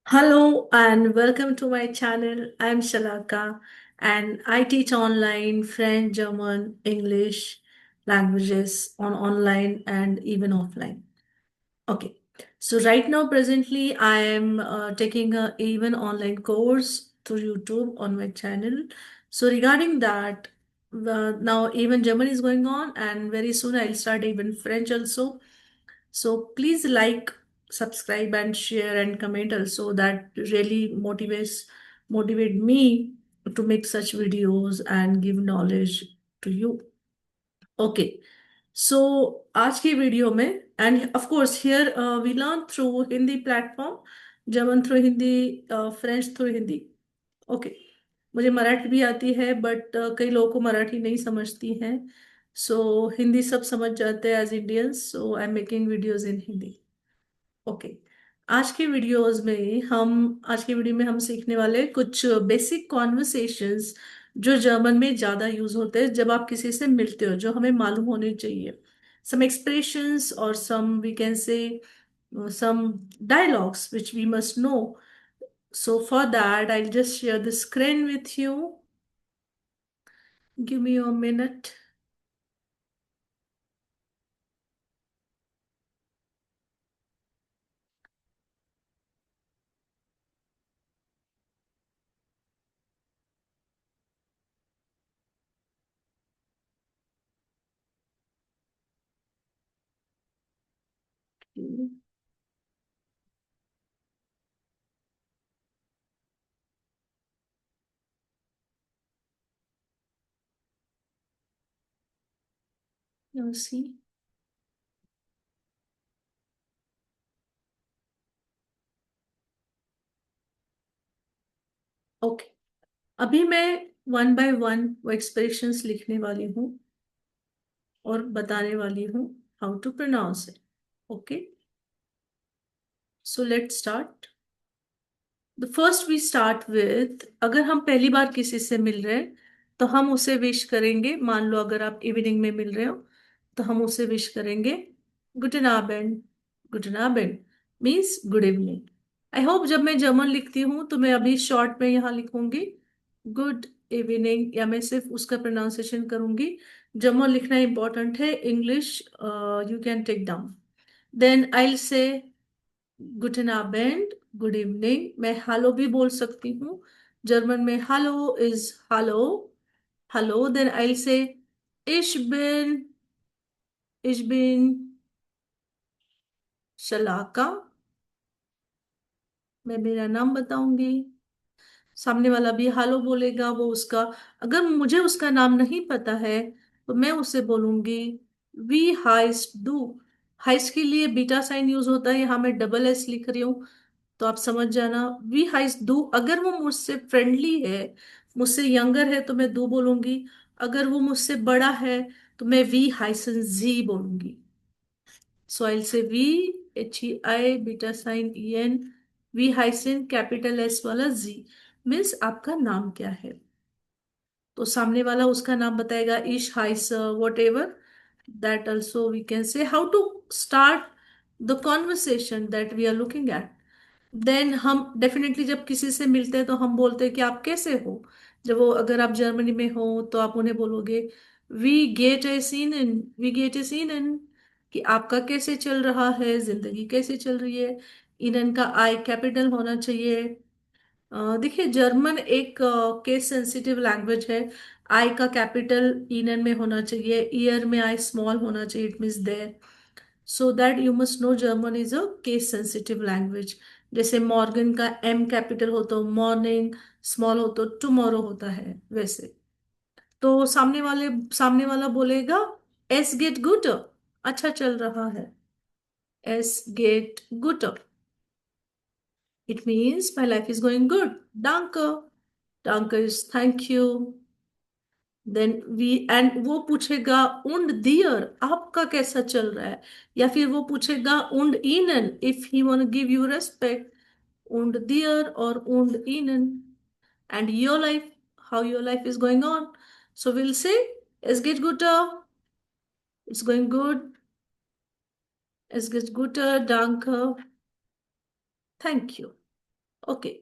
Hello and welcome to my channel. I'm Shalaka and I teach online French, German, English languages on online and even offline. Okay. So right now presently I am taking a even online course through YouTube on my channel. So regarding that, now even German is going on and very soon I'll start even French also. So please like, subscribe and share and comment also. That really motivate me to make such videos and give knowledge to you. Okay. So आज की video में end of course here we learn through Hindi platform, German through Hindi, French through Hindi. Okay. मुझे मराठी भी आती है but कई लोगों को मराठी नहीं समझती हैं. सो हिंदी सब समझ जाते हैं as Indians, so I am making videos in Hindi. Okay. आज की वीडियो में हम सीखने वाले कुछ बेसिक कॉन्वर्सेशंस जो जर्मन में ज्यादा यूज होते हैं जब आप किसी से मिलते हो, जो हमें मालूम होने चाहिए. सम एक्सप्रेशंस और some we can say some dialogues which we must know. So for that, I'll just share the screen with you. Give me a minute. You see. Okay. अभी मैं वन बाय वन वो expressions लिखने वाली हूँ और बताने वाली हूँ how to pronounce it. Okay. So let's start. The first we start with, अगर हम पहली बार किसी से मिल रहे हैं तो हम उसे विश करेंगे. मान लो अगर आप इवनिंग में मिल रहे हो तो हम उसे विश करेंगे गुडन आबेंड. गुडन आबेंड means good evening. I hope जब मैं जर्मन लिखती हूँ तो मैं अभी शॉर्ट में यहाँ लिखूंगी गुड इवनिंग, या मैं सिर्फ उसका प्रोनाउंसिएशन करूंगी. जर्मन लिखना इंपॉर्टेंट है, English you can take down. Then I say गुडन अबेंड, गुड इवनिंग. मैं हेलो भी बोल सकती हूँ. जर्मन में hello is hello. Hello. Then I say इश बिन, इश बिन शलाका. मैं मेरा नाम बताऊंगी. सामने वाला भी हेलो बोलेगा. वो उसका, अगर मुझे उसका नाम नहीं पता है तो मैं उससे बोलूंगी वी हाइस्ट डू. हाइस्ट के लिए बीटा साइन यूज होता है, यहाँ मैं डबल एस लिख रही हूँ तो आप समझ जाना. वी हाइस्ट डू. अगर वो मुझसे फ्रेंडली है, मुझसे यंगर है तो मैं दू बोलूंगी. अगर वो मुझसे बड़ा है तो मैं वी हाइसन जी बोलूंगी. सो आई से वी, H E I beta sign E N, वी हाइसन कैपिटल एस वाला जी. मीन्स आपका नाम क्या है. तो सामने वाला उसका नाम बताएगा, इश हाइस whatever. That also we can say how to start the conversation that we are looking at. Then हम डेफिनेटली जब किसी से मिलते हैं तो हम बोलते हैं कि आप कैसे हो. जब वो, अगर आप जर्मनी में हो तो आप उन्हें बोलोगे वी गेट ए सीन इन, वी गेट ए सीन इन, कि आपका कैसे चल रहा है, जिंदगी कैसे चल रही है. इन का आई कैपिटल होना चाहिए. देखिए जर्मन एक केस सेंसिटिव लैंग्वेज है. आई का कैपिटल इन में होना चाहिए, ईयर में आई स्मॉल होना चाहिए. It means there. So that you must know German is a case sensitive language. जैसे मॉर्गन का एम कैपिटल हो तो मॉर्निंग, स्मॉल हो तो टुमारो होता है वैसे. तो सामने वाला बोलेगा एस गेट गुड, अच्छा चल रहा है. एस गेट गुड, it means my life is going good. डांके, डांके is thank you. Then we, and वो पूछेगा उंड दियर, आपका कैसा चल रहा है. या फिर वो पूछेगा उंड इनन, if he want give you respect. उंड दियर और उंड इनन. And your life, how your life is going on. So will say es geht guter, it's going good, es geht guter, danke, thank you. Okay.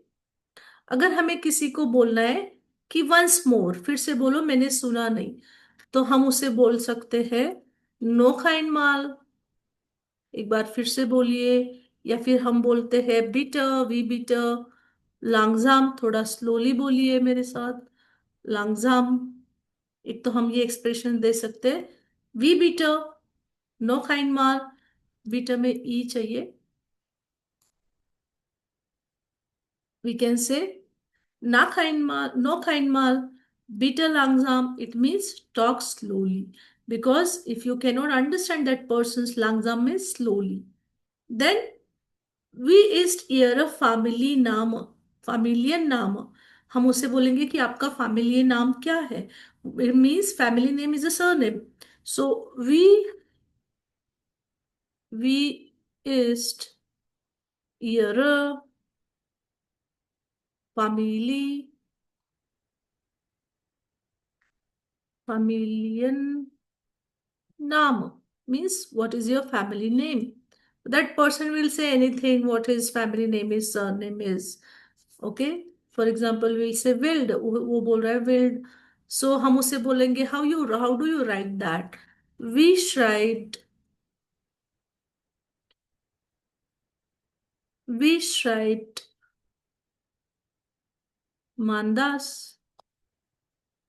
अगर हमें किसी को बोलना है कि वंस मोर, फिर से बोलो, मैंने सुना नहीं, तो हम उसे बोल सकते हैं नो खाइन माल। एक बार फिर से बोलिए। या फिर हम बोलते हैं बीटर, वी बीटर, लांगजाम, थोड़ा स्लोली बोलिए मेरे साथ, लांगजाम। एक तो हम ये एक्सप्रेशन दे सकते हैं, वी बीटर, नो खाइन माल, बीटर में ई चाहिए। We can say na kein Mal, no kein Mal, bitte langsam. It means talk slowly. Because if you cannot understand that person's langsam means slowly, then we ist ihre family Name, familiar Name. हम उसे बोलेंगे कि आपका family नाम क्या है। It means family name is a surname. So वी वी ist ihre Familie, Familien Name means what is your family name. That person will say anything what his family name is, surname is. Okay. For example, we say Wild, वो बोल रहा है Wild. So हम उसे बोलेंगे how do you write that? We schreibt we schreibt man das.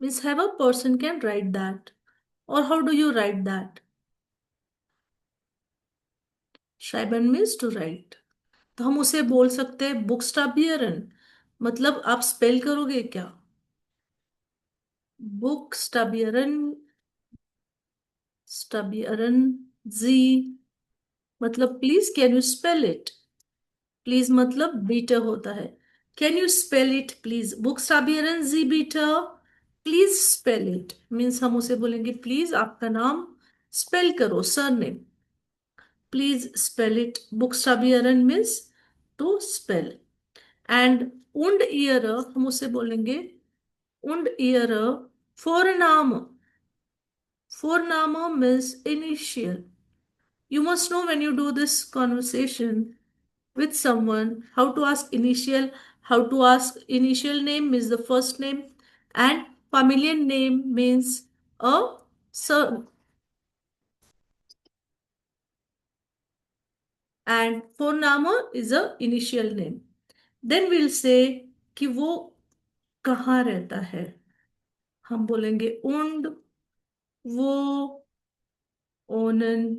Means have a person can write that. Or how do you write that? Schreiben means to write. तो हम उसे बोल सकते हैं बुक्सटाबियरन, मतलब आप स्पेल करोगे क्या? बुक्सटाबियरन, स्टाबियरन, जी, मतलब please can you spell it. Please मतलब बीटर होता है। Can you spell it please, बुक्सटाबियरन जी बीटर, प्लीज स्पेल इट मीन्स हम उसे बोलेंगे प्लीज आपका नाम स्पेल करो, सरनेम, प्लीज स्पेल इट। बुक्सटाबियरन मीन्स टू स्पेल। एंड उंड ईयर हम उसे बोलेंगे und ihre Vorname. Vorname means initial. You must know when you do this conversation with someone how to ask initial, how to ask initial name means the first name, and familiar name means a sir, and Vorname is a initial name. Then we'll say कि वो कहाँ रहता है। हम बोलेंगे und वो ओनन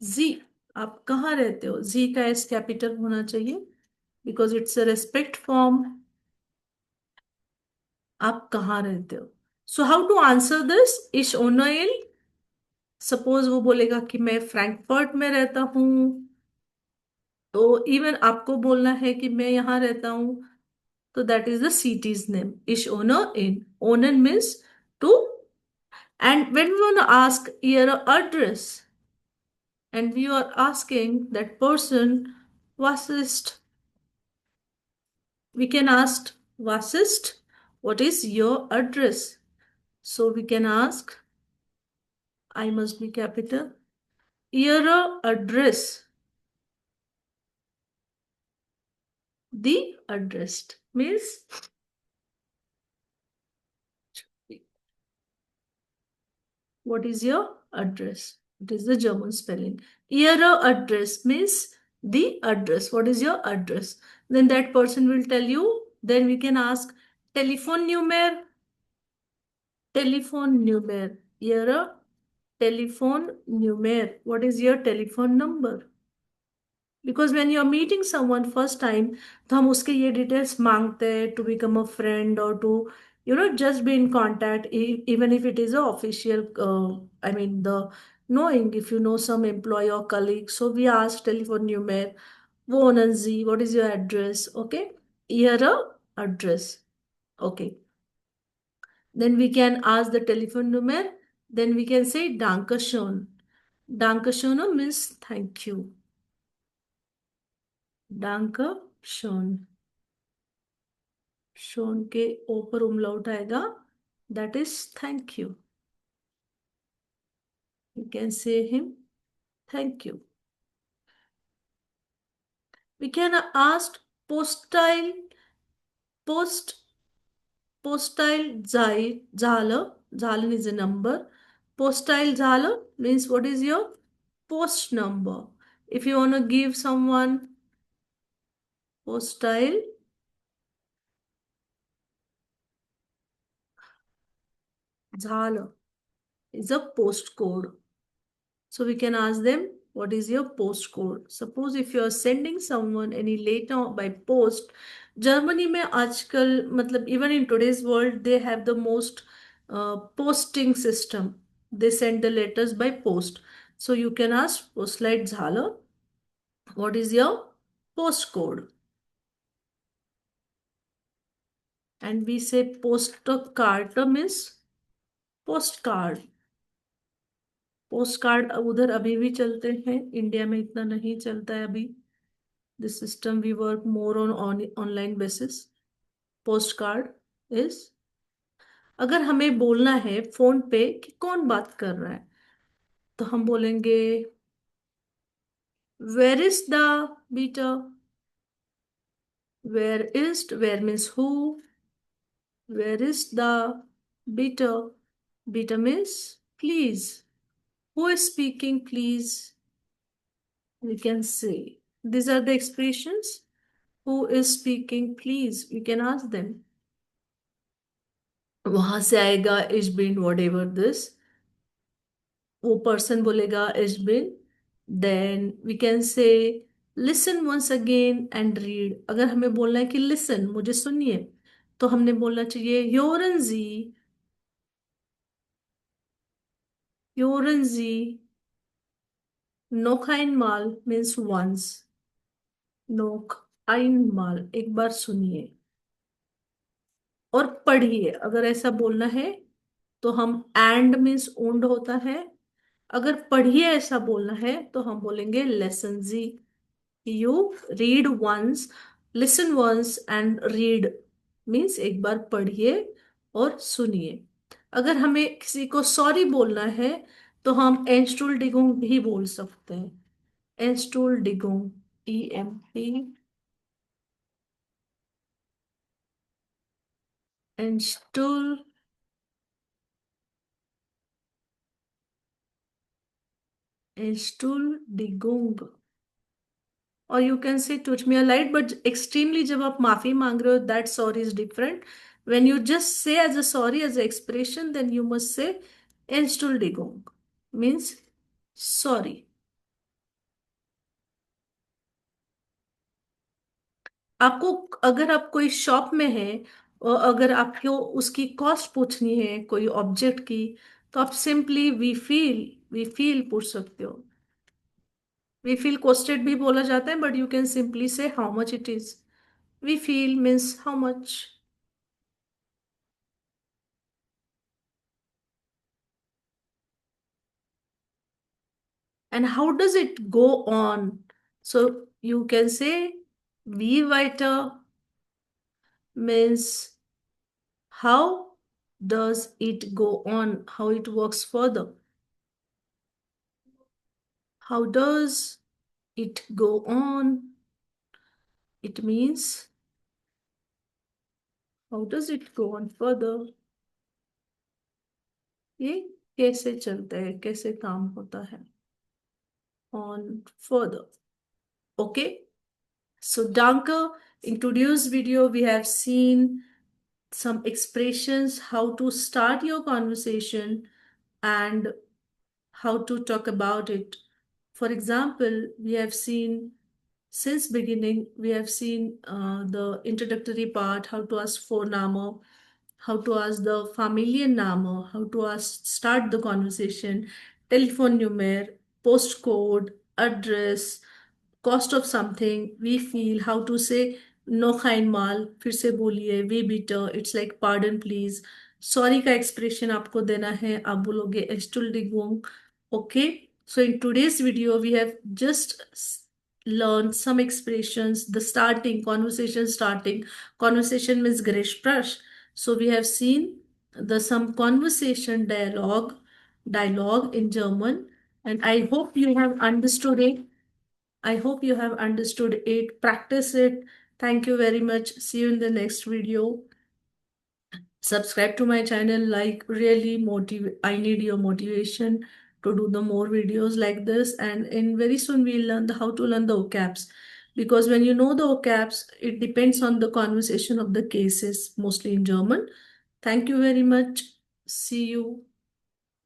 जी, आप कहाँ रहते हो, जी का एस कैपिटल होना चाहिए because it's a respect form. आप कहाँ रहते हो। So how to answer this, इश ओनोइल। सपोज वो बोलेगा कि मैं फ्रैंकफर्ट में रहता हूँ, तो इवन आपको बोलना है कि मैं यहाँ रहता हूँ, तो that is the city's name, इश ओनो इन, ओनन means two. And when we want to ask your address and we are asking that person Vasist, we can ask Vasist, what is your address? So we can ask, I must be capital, your address, the addressed means what is your address? It is the German spelling. Your address means the address. What is your address? Then that person will tell you. Then we can ask telephone number, telephone number. Your telephone number. What is your telephone number? Because when you are meeting someone first time, तो हम उसके ये details मांगते हैं to become a friend or to just be in contact, even if it is a official, I mean the knowing if you know some employee or colleague. So we ask telephone number, wo Nanzi, what is your address? Okay, here address. Okay, then we can ask the telephone number. Then we can say Danke schön. Danke schön means thank you. Danke schön. Schön के ऊपर umlaut आएगा. That is thank you. You can say him thank you. We can ask Postile, post, postile झालं. झालं is a number. Postile झालं means what is your post number. If you want to give someone postile झालं is a postcode. So we can ask them, what is your postcode? Suppose if you are sending someone any letter by post, Germany में आजकल मतलब even in today's world they have the most posting system. They send the letters by post. So you can ask Postleitzahl, झालं, what is your postcode? And we say postcard means postcard. Post card उधर अभी भी चलते हैं, India में इतना नहीं चलता है अभी. This system we work more on online basis. Postcard is, अगर हमें बोलना है फोन पे कि कौन बात कर रहा है, तो हम बोलेंगे वेर इज द बीटर. वेर इज, वेर मीन्स हु, वेर इज द बीटर. बीटर means please. Who is speaking please. We can say these are the expressions. Who is speaking please, we can ask them. वहां से आएगा इज बिन वॉट एवर दिस, वो पर्सन बोलेगा इज बिन. Then we can say listen once again and read. अगर हमें बोलना है कि लिसन मुझे सुनिए, तो हमने बोलना चाहिए योरन जी. योरन जी. नोक माल मीन्स वंस. नोक माल एक बार सुनिए. और पढ़िए अगर ऐसा बोलना है तो हम एंड मीन्स ओन्ड होता है. अगर पढ़िए ऐसा बोलना है तो हम बोलेंगे लेसन जी. You read once, listen once and read means एक बार पढ़िए और सुनिए. अगर हमें किसी को सॉरी बोलना है तो हम एंस्टुल डिगुंग भी बोल सकते हैं. एंस्टुल डिगुंग, EMP. एंस्टुल, एंस्टुल डिगुंग. और यू कैन से टच मी अ लाइट, बट एक्सट्रीमली जब आप माफी मांग रहे हो that sorry is different. When you just say as a sorry as a expression, then you must say एंस्टुल्डिगोंग मीन्स सॉरी. आपको, अगर आप कोई शॉप में है और अगर आपको उसकी कॉस्ट पूछनी है कोई ऑब्जेक्ट की, तो आप सिंपली वी फील पूछ सकते हो. वी फील कॉस्टेड भी बोला जाता है, but you can simply say how much it is. वी फील means how much. And how does it go on? So you can say wie weiter means how does it go on, how it works further. How does it go on? It means how does it go on further? ये कैसे चलता है, कैसे काम होता है. On further. Okay. So Danke, in today's video we have seen some expressions, how to start your conversation and how to talk about it. For example, we have seen since beginning, we have seen the introductory part, how to ask for Name, how to ask the familiar Name, how to ask start the conversation, telephone number, postcode, address, cost of something, we feel, how to say नो खाइन माल. फिर से बोलिए वी बीटर, it's like pardon please. Sorry का expression आपको देना है, आप बोलोगे एस्टुल्डिगोंग. Okay. So in today's video we have just learned some expressions, the starting conversation. Starting conversation means Gespräch. So we have seen the some conversation dialogue in German, and I hope you have understood it. I hope you have understood it, practice it, Thank you very much. See you in the next video. Subscribe to my channel. Like, really motivate. I need your motivation to do the more videos like this. And in very soon we'll learn how to learn the vocabs. Because when you know the vocabs, it depends on the conversation of the cases, mostly in German. Thank you very much. See you.